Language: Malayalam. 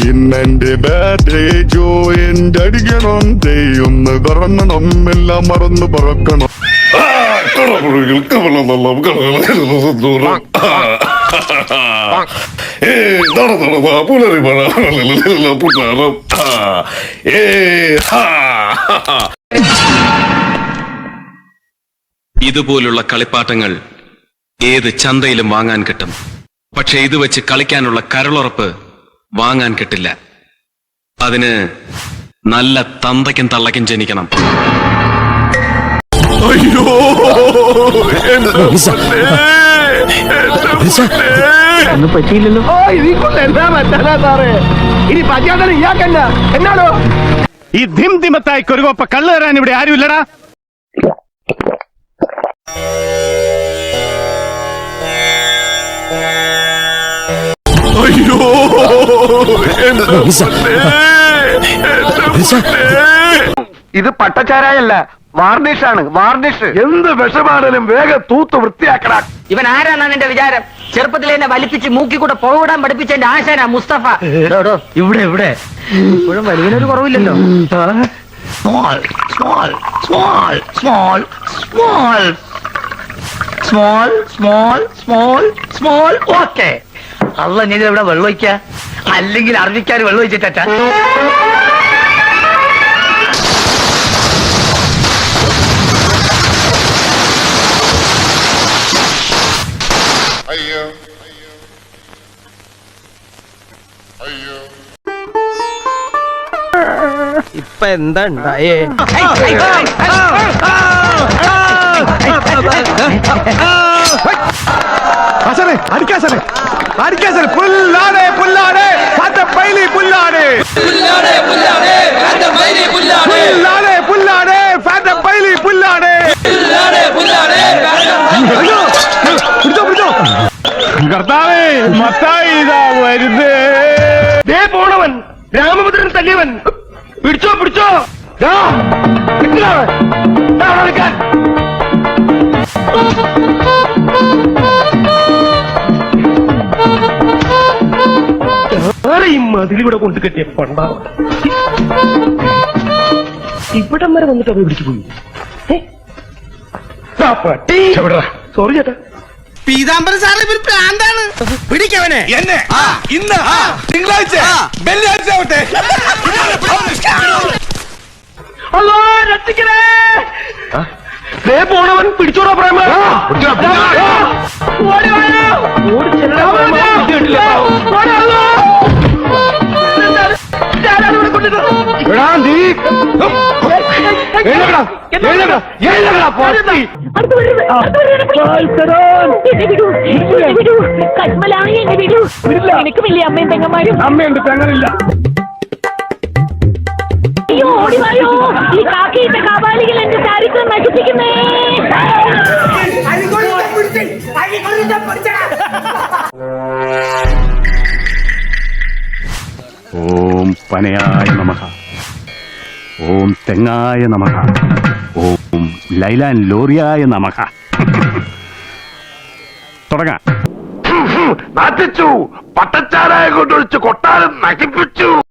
ഇന്നെന്റെ ബർത്ത്ഡേ ജോയിന്റ് അടിക്കണം ഒന്ന് കറങ്ങണം എല്ലാം മറന്നു പറക്കണം. ഇതുപോലുള്ള കളിപ്പാട്ടങ്ങൾ ഏത് ചന്തയിലും വാങ്ങാൻ കിട്ടും. പക്ഷെ ഇത് വെച്ച് കളിക്കാനുള്ള കരളുറപ്പ് വാങ്ങാൻ കിട്ടില്ല. അതിന് നല്ല തന്തയ്ക്കും തള്ളയ്ക്കും ജനിക്കണം. അയ്യോ ഒന്നും പറ്റിയില്ലല്ലോ. ഇനി പറ്റിയാൽ ഇയാക്കല്ല എന്നാണോ ഈ ധിം ധിമത്തായി കൊരുകൊപ്പ കള്ളു തരാൻ ഇവിടെ ആരുമില്ലടാ. അയ്യോ ഇത് പട്ടച്ചാരായല്ല, വാർണിഷാണ്. വാർണിഷ് എന്ത് വിഷമാണേലും വേഗം തൂത്ത് വൃത്തിയാക്കണ. ഇവൻ ആരാന്നാണ് എന്റെ വിചാരം? ചെറുപ്പത്തിൽ എന്നെ വലിപ്പിച്ച് മൂക്കി കൂടെ പുകവിടാൻ പഠിപ്പിച്ച എന്റെ ആശാനാ മുസ്തഫ. ഇവിടെ ഇവിടെ ഇപ്പോഴും വലിയനൊരു കുറവില്ലല്ലോ. Small small small small small small small small small okay. അല്ല നീ ഇവിടെ വെള്ളം ഒഴിക്ക, അല്ലെങ്കിൽ അറബിക്കാർ വെള്ളം ഒഴിച്ചിട്ട. ഇപ്പൊ എന്താ ഉണ്ടായേ? പുല്ലാടെ പുല്ലാടെ പൈലി പുല്ലാടെ പുല്ലാടെ പുല്ലാടെ പൈലി പുല്ലാടെ. കർത്താവേ, മത്തായി ഇതാ വരുന്നേ. പോണവൻ രാമഭദ്രൻ തല്ലിയവൻ. പിടിച്ചോ പിടിച്ചോ. മതിലിവിടെ കൊണ്ട് കെട്ടിയ പണ്ടാവും. ഇവിടം വരെ വന്നിട്ട് അവ പിടിച്ചു പോയി. സോറി ചേട്ടാ. പീതാംബരൻ സാറിന് ഒരു പ്രാന്താണ്. പിടിക്കവനെ എന്നെ ഇന്ന് തിങ്കളാഴ്ച വെള്ളിയാഴ്ച ആവട്ടെ. അല്ലോ രക്ഷിക്കണേ. പോണവൻ പിടിച്ചോടാ പ്രേമ. എനിക്ക് വലിയ അമ്മയും പെങ്ങന്മാരും. അമ്മയുണ്ട്, പെങ്ങളില്ല. അയ്യോ ഓടിവായോ, ഈ കാക്കയുടെ കാപാലികൾ എന്റെ ചാരിത്രം നശിപ്പിക്കുന്നേ. ഓം പനയായ നമഃ, ഓം തെങ്ങായ നമഃ, ഓം ലൈലാൻ ലോറിയായ നമഃ. തുടങ്ങാം. നശിച്ചു. പട്ടച്ചാരായ കൊണ്ടൊഴിച്ച് കൊട്ടാരം നശിപ്പിച്ചു.